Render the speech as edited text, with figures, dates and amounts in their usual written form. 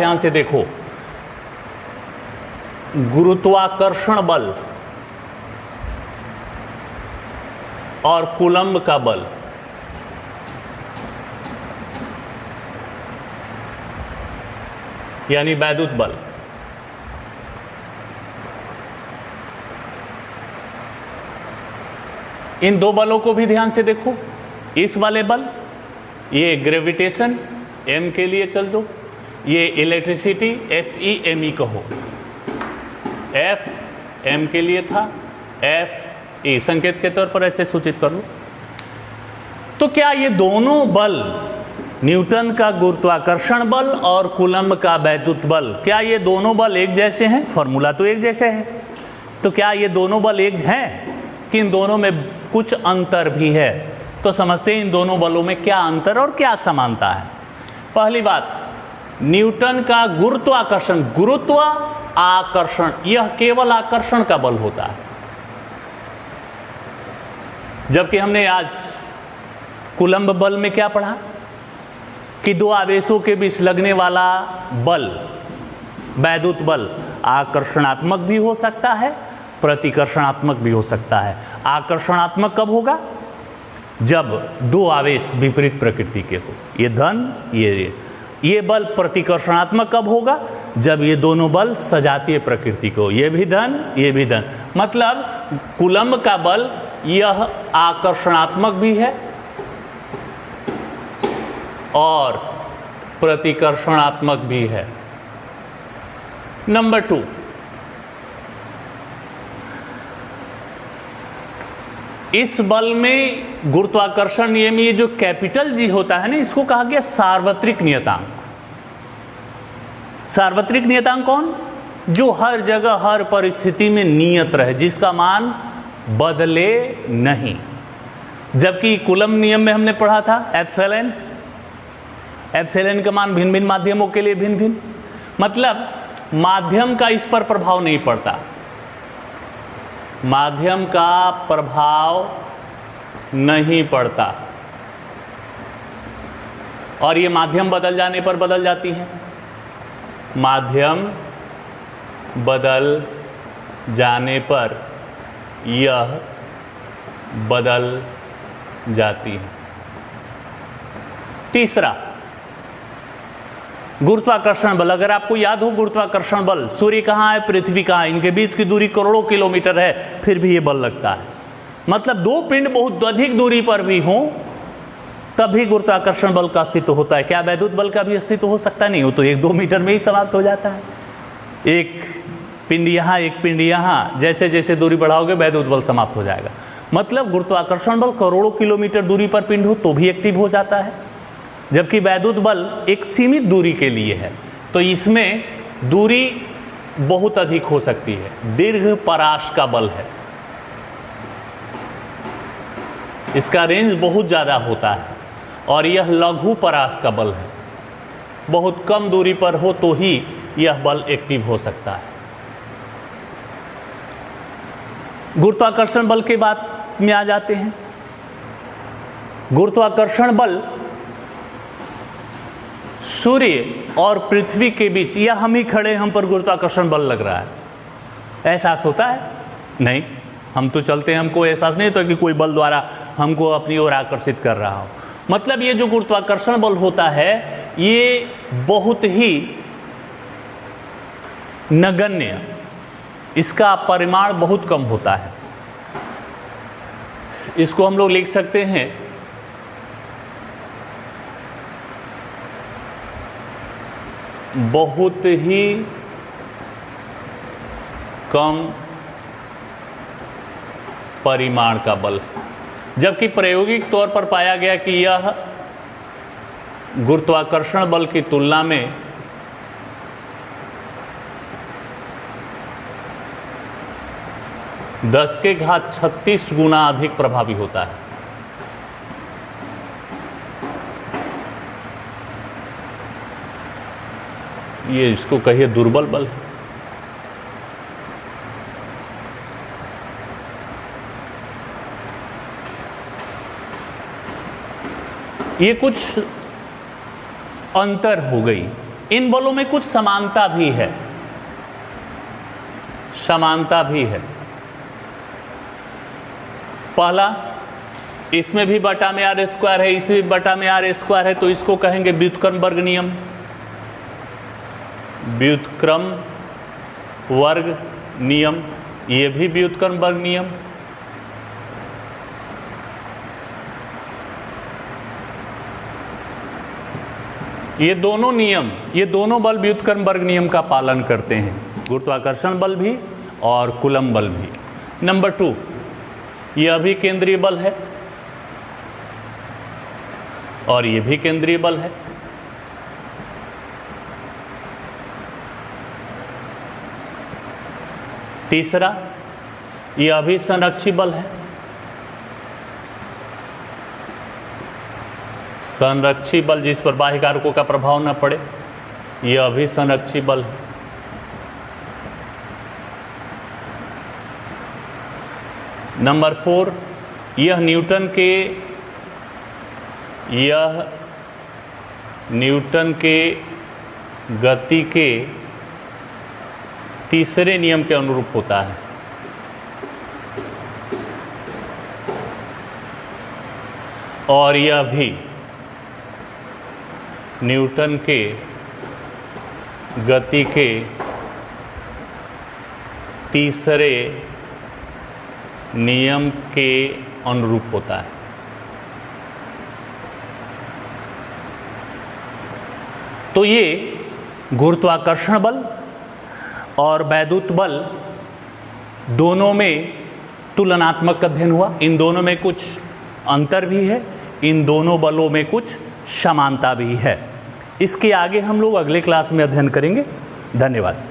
ध्यान से देखो, गुरुत्वाकर्षण बल और कूलम्ब का बल, यानी वैद्युत बल, इन दो बलों को भी ध्यान से देखो। इस वाले बल, ये ग्रेविटेशन m के लिए चल दो, ये इलेक्ट्रिसिटी FE कहो, F m के लिए था, F E संकेत के तौर पर ऐसे सूचित कर लो। तो क्या ये दोनों बल, न्यूटन का गुरुत्वाकर्षण बल और कूलम्ब का वैद्युत बल, क्या ये दोनों बल एक जैसे हैं? फॉर्मूला तो एक जैसे है। तो क्या ये दोनों बल एक हैं कि इन दोनों में कुछ अंतर भी है? तो समझते हैं इन दोनों बलों में क्या अंतर और क्या समानता है। पहली बात, न्यूटन का गुरुत्वाकर्षण, गुरुत्व आकर्षण, यह केवल आकर्षण का बल होता है, जबकि हमने आज कूलम्ब बल में क्या पढ़ा कि दो आवेशों के बीच लगने वाला बल, वैद्युत बल, आकर्षणात्मक भी हो सकता है, प्रतिकर्षणात्मक भी हो सकता है। आकर्षणात्मक कब होगा? जब दो आवेश विपरीत प्रकृति के हो, ये धन ये बल प्रतिकर्षणात्मक कब होगा? जब ये दोनों बल सजातीय प्रकृति को, ये भी धन ये भी धन। मतलब कूलम्ब का बल यह आकर्षणात्मक भी है और प्रतिकर्षणात्मक भी है। नंबर 2, इस बल में गुरुत्वाकर्षण नियम, ये जो कैपिटल G होता है ना, इसको कहा गया सार्वत्रिक नियतांक। सार्वत्रिक नियतांक कौन? जो हर जगह हर परिस्थिति में नियत रहे, जिसका मान बदले नहीं। जबकि कूलम्ब नियम में हमने पढ़ा था एप्सिलॉन का मान भिन्न भिन्न माध्यमों के लिए भिन्न भिन्न, मतलब माध्यम का इस पर प्रभाव नहीं पड़ता, माध्यम का प्रभाव नहीं पड़ता, और ये माध्यम बदल जाने पर बदल जाती है, माध्यम बदल जाने पर यह बदल जाती है। तीसरा, गुरुत्वाकर्षण बल। अगर आपको याद हो, गुरुत्वाकर्षण बल, सूर्य कहाँ है, पृथ्वी कहाँ है, इनके बीच की दूरी करोड़ों किलोमीटर है, फिर भी ये बल लगता है। मतलब दो पिंड बहुत अधिक दूरी पर भी हों तभी गुरुत्वाकर्षण बल का अस्तित्व होता है। क्या वैद्युत बल का भी अस्तित्व हो सकता नहीं? हो तो 1-2 मीटर में ही समाप्त हो जाता है। एक पिंड यहाँ एक पिंड यहाँ, जैसे जैसे दूरी बढ़ाओगे वैद्युत बल समाप्त हो जाएगा। मतलब गुरुत्वाकर्षण बल करोड़ों किलोमीटर दूरी पर पिंड हो तो भी एक्टिव हो जाता है, जबकि वैद्युत बल एक सीमित दूरी के लिए है, तो इसमें दूरी बहुत अधिक हो सकती है। दीर्घ परास का बल है, इसका रेंज बहुत ज़्यादा होता है, और यह लघु परास का बल है, बहुत कम दूरी पर हो तो ही यह बल एक्टिव हो सकता है। गुरुत्वाकर्षण बल के बाद में आ जाते हैं। गुरुत्वाकर्षण बल सूर्य और पृथ्वी के बीच, या हम ही खड़े, हम पर गुरुत्वाकर्षण बल लग रहा है, एहसास होता है? नहीं, हम तो चलते हैं, हमको एहसास नहीं होता कि कोई बल द्वारा हमको अपनी ओर आकर्षित कर रहा हो। मतलब ये जो गुरुत्वाकर्षण बल होता है ये बहुत ही नगण्य, इसका परिमाण बहुत कम होता है। इसको हम लोग लिख सकते हैं बहुत ही कम परिमाण का बल, जबकि प्रायोगिक तौर पर पाया गया कि यह गुरुत्वाकर्षण बल की तुलना में दस के घात 36 गुना अधिक प्रभावी होता है। ये इसको कहिए दुर्बल बल है। ये कुछ अंतर हो गई इन बलों में कुछ समानता भी है, समानता भी है। पहला, इसमें भी बटा में आर स्क्वायर है, इसमें भी बटा में आर स्क्वायर है, तो इसको कहेंगे व्युत्क्रम वर्ग नियम, व्युत्क्रम वर्ग नियम। ये भी व्युत्क्रम वर्ग नियम। ये दोनों नियम, ये दोनों बल व्युत्क्रम वर्ग नियम का पालन करते हैं, गुरुत्वाकर्षण बल भी और कूलम्ब बल भी। नंबर 2, यह भी केंद्रीय बल है और ये भी केंद्रीय बल है। तीसरा, यह भी संरक्षी बल है, संरक्षी बल जिस पर बाह्य कारकों का प्रभाव न पड़े, यह भी संरक्षी बल है। नंबर 4, यह न्यूटन के गति के तीसरे नियम के अनुरूप होता है। और यह भी न्यूटन के गति के तीसरे नियम के अनुरूप होता है। तो ये गुरुत्वाकर्षण बल और वैद्युत बल दोनों में तुलनात्मक अध्ययन हुआ। इन दोनों में कुछ अंतर भी है, इन दोनों बलों में कुछ समानता भी है। इसके आगे हम लोग अगले क्लास में अध्ययन करेंगे। धन्यवाद।